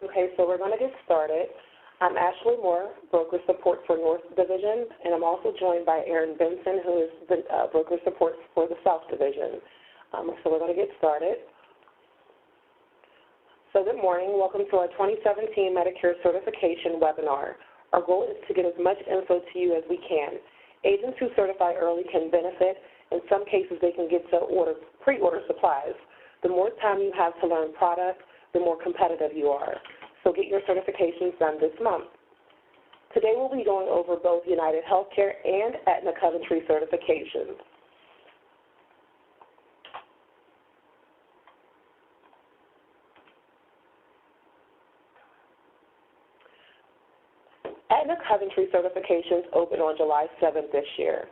Okay, so we're going to get started. I'm Ashley Moore, Broker Support for North Division, and I'm also joined by Aaron Benson, who is the Broker Support for the South Division. So we're going to get started. So good morning. Welcome to our 2017 Medicare Certification webinar. Our goal is to get as much info to you as we can. Agents who certify early can benefit. In some cases, they can get to pre-order supplies. The more time you have to learn product, the more competitive you are. So get your certifications done this month. Today we'll be going over both United Healthcare and Aetna Coventry certifications. Aetna Coventry certifications open on July 7th this year.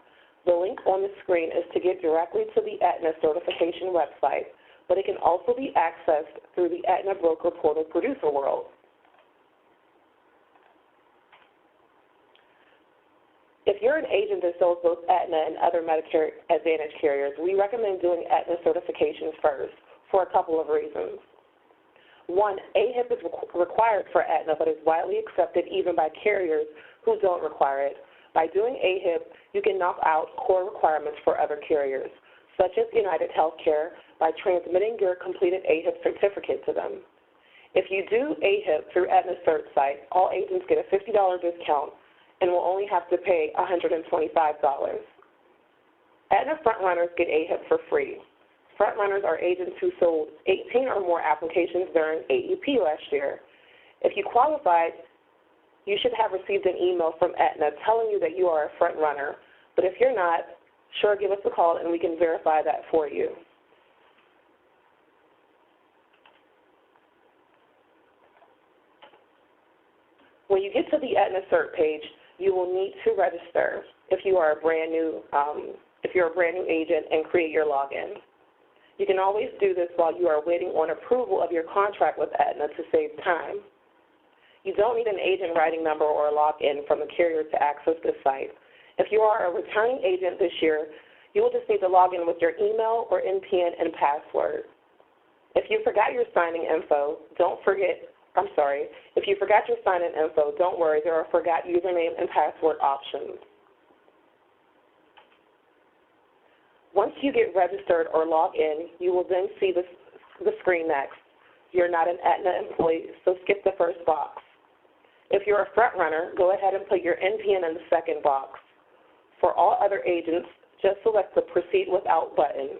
The link on the screen is to get directly to the Aetna certification website, but it can also be accessed through the Aetna Broker Portal Producer World. If you're an agent that sells both Aetna and other Medicare Advantage carriers, we recommend doing Aetna certifications first for a couple of reasons. One, AHIP is required for Aetna, but is widely accepted even by carriers who don't require it. By doing AHIP, you can knock out core requirements for other carriers, such as United Healthcare, by transmitting your completed AHIP certificate to them. If you do AHIP through Aetna's Cert site, all agents get a $50 discount and will only have to pay $125. Aetna Frontrunners get AHIP for free. Frontrunners are agents who sold 18 or more applications during AEP last year. If you qualified, you should have received an email from Aetna telling you that you are a frontrunner. But if you're not, sure, give us a call and we can verify that for you. When you get to the Aetna Cert page, you will need to register if you are a brand new agent and create your login. You can always do this while you are waiting on approval of your contract with Aetna to save time. You don't need an agent writing number or a login from a carrier to access this site. If you are a returning agent this year, you will just need to log in with your email or NPN and password. If you forgot your signing info, if you forgot your sign-in info, don't worry, there are forgot username and password options. Once you get registered or log in, you will then see the screen next. You're not an Aetna employee, so skip the first box. If you're a front runner, go ahead and put your NPN in the second box. For all other agents, just select the Proceed Without button.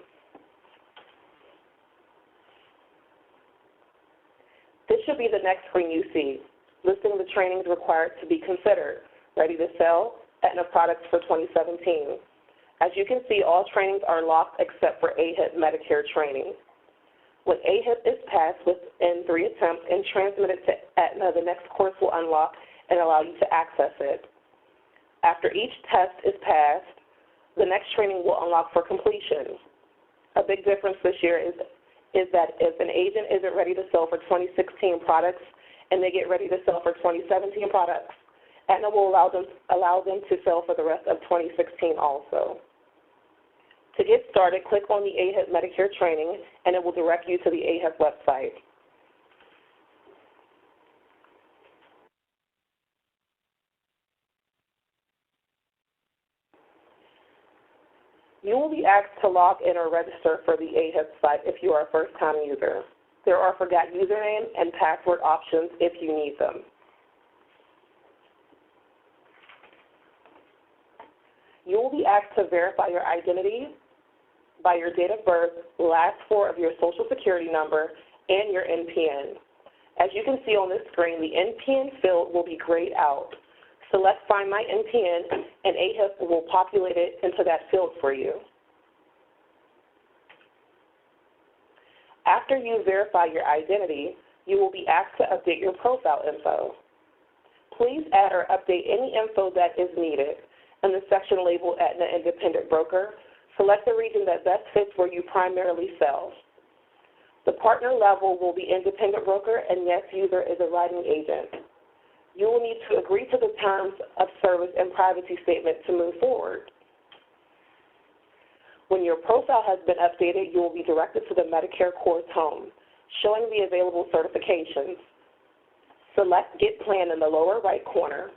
This should be the next screen you see, listing the trainings required to be considered. Ready to sell? Aetna products for 2017. As you can see, all trainings are locked except for AHIP Medicare training. When AHIP is passed within 3 attempts and transmitted to Aetna, the next course will unlock and allow you to access it. After each test is passed, the next training will unlock for completion. A big difference this year is that if an agent isn't ready to sell for 2016 products and they get ready to sell for 2017 products, Aetna will allow them to sell for the rest of 2016 also. To get started, click on the AHIP Medicare training, and it will direct you to the AHIP website. You will be asked to log in or register for the AHIP site if you are a first-time user. There are forgot username and password options if you need them. You will be asked to verify your identity by your date of birth, last 4 of your Social Security number, and your NPN. As you can see on this screen, the NPN field will be grayed out. Select Find My NPN, and AHIP will populate it into that field for you. After you verify your identity, you will be asked to update your profile info. Please add or update any info that is needed. In the section labeled Aetna Independent Broker, select the region that best fits where you primarily sell. The partner level will be independent broker, and yes, user is a writing agent. You will need to agree to the terms of service and privacy statement to move forward. When your profile has been updated, you will be directed to the Medicare course home, showing the available certifications. Select Get Plan in the lower right corner.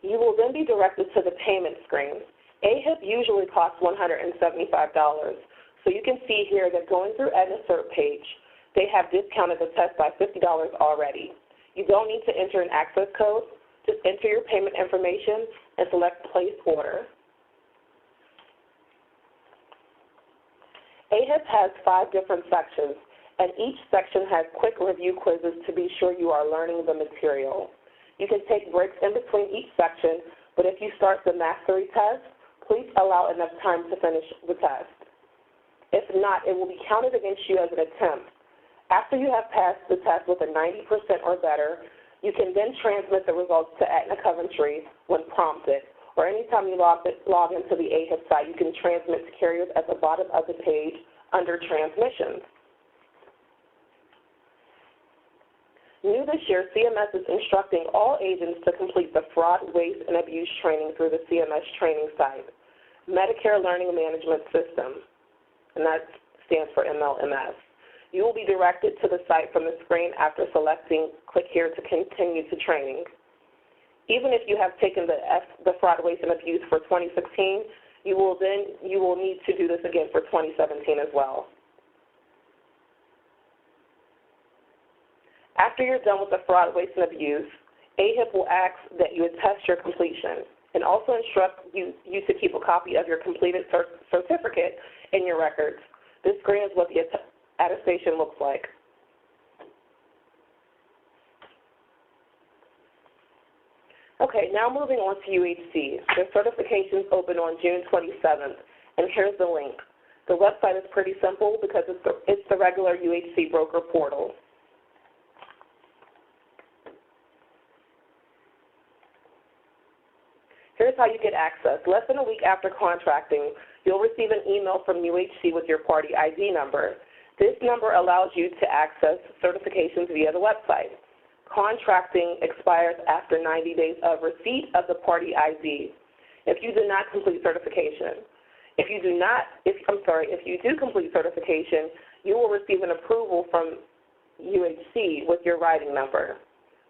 You will then be directed to the payment screen. AHIP usually costs $175, so you can see here that going through Aetna's CERT page, they have discounted the test by $50 already. You don't need to enter an access code. Just enter your payment information and select Place Order. AHIP has 5 different sections, and each section has quick review quizzes to be sure you are learning the material. You can take breaks in between each section, but if you start the mastery test, please allow enough time to finish the test. If not, it will be counted against you as an attempt. After you have passed the test with a 90% or better, you can then transmit the results to Aetna Coventry when prompted, or anytime you log into the AHIP site, you can transmit to carriers at the bottom of the page under Transmissions. New this year, CMS is instructing all agents to complete the Fraud, Waste, and Abuse training through the CMS training site, Medicare Learning Management System, and that stands for MLMS. You will be directed to the site from the screen after selecting Click here to continue to training. Even if you have taken the Fraud, Waste, and Abuse for 2016, you will need to do this again for 2017 as well. After you're done with the Fraud, Waste, and Abuse, AHIP will ask that you attest your completion and also instruct you to keep a copy of your completed certificate in your records. This screen is what the attestation looks like. Okay, now moving on to UHC. Their certifications open on June 27th, and here's the link. The website is pretty simple because it's the regular UHC broker portal. Here's how you get access. Less than a week after contracting, you'll receive an email from UHC with your party ID number. This number allows you to access certifications via the website. Contracting expires after 90 days of receipt of the party ID. If you do not complete certification, if you do complete certification, you will receive an approval from UHC with your writing number.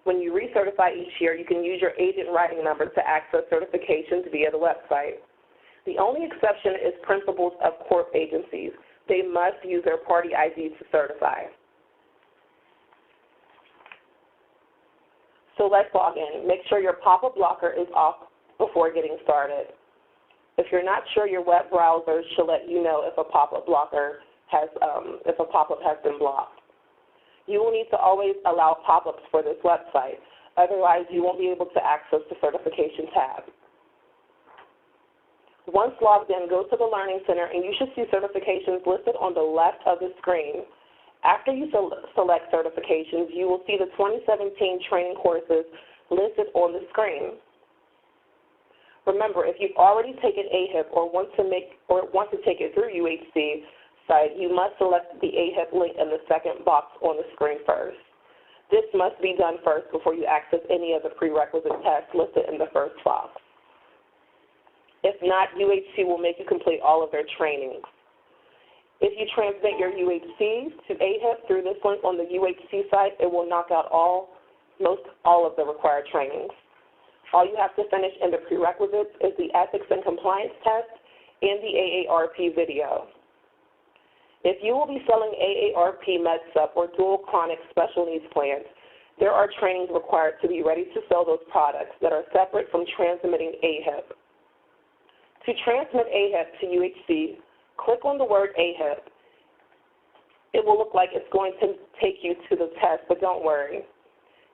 When you recertify each year, you can use your agent writing number to access certifications via the website. The only exception is principals of corp agencies. They must use their party ID to certify. So let's log in. Make sure your pop-up blocker is off before getting started. If you're not sure, your web browser should let you know if a pop-up blocker has, if a pop-up has been blocked. You will need to always allow pop-ups for this website. Otherwise, you won't be able to access the certification tab. Once logged in, go to the Learning Center, and you should see certifications listed on the left of the screen. After you select certifications, you will see the 2017 training courses listed on the screen. Remember, if you've already taken AHIP or want to take it through UHC site, you must select the AHIP link in the second box on the screen first. This must be done first before you access any of the prerequisite tests listed in the first box. If not, UHC will make you complete all of their trainings. If you transmit your UHC to AHIP through this link on the UHC site, it will knock out all of the required trainings. All you have to finish in the prerequisites is the Ethics and Compliance test and the AARP video. If you will be selling AARP MedSup or dual chronic special needs plans, there are trainings required to be ready to sell those products that are separate from transmitting AHIP. To transmit AHIP to UHC, click on the word AHIP. It will look like it's going to take you to the test, but don't worry.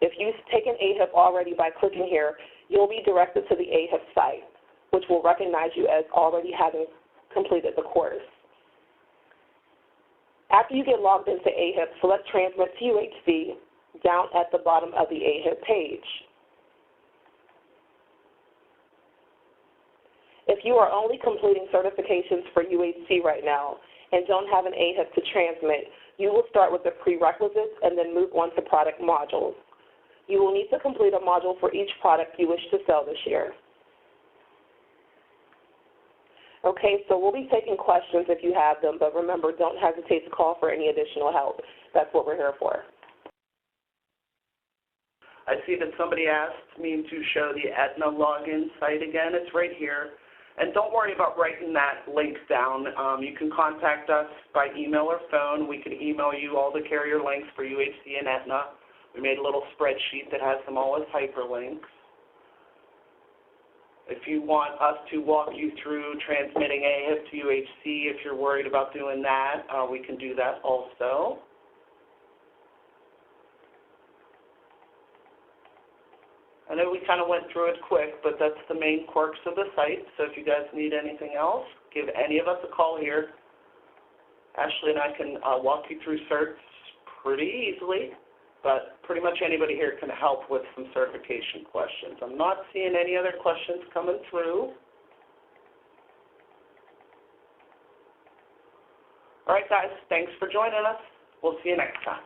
If you've taken AHIP already by clicking here, you'll be directed to the AHIP site, which will recognize you as already having completed the course. After you get logged into AHIP, select Transmit to UHC down at the bottom of the AHIP page. If you are only completing certifications for UHC right now and don't have an AHIP to transmit, you will start with the prerequisites and then move on to product modules. You will need to complete a module for each product you wish to sell this year. Okay, so we'll be taking questions if you have them, but remember, don't hesitate to call for any additional help. That's what we're here for. I see that somebody asked me to show the Aetna login site again. It's right here. And don't worry about writing that link down. You can contact us by email or phone. We can email you all the carrier links for UHC and Aetna. We made a little spreadsheet that has them all as hyperlinks. If you want us to walk you through transmitting AHIP to UHC, if you're worried about doing that, we can do that also. I know we kind of went through it quick, but that's the main quirks of the site. So if you guys need anything else, give any of us a call here. Ashley and I can walk you through certs pretty easily, but pretty much anybody here can help with some certification questions. I'm not seeing any other questions coming through. All right, guys, thanks for joining us. We'll see you next time.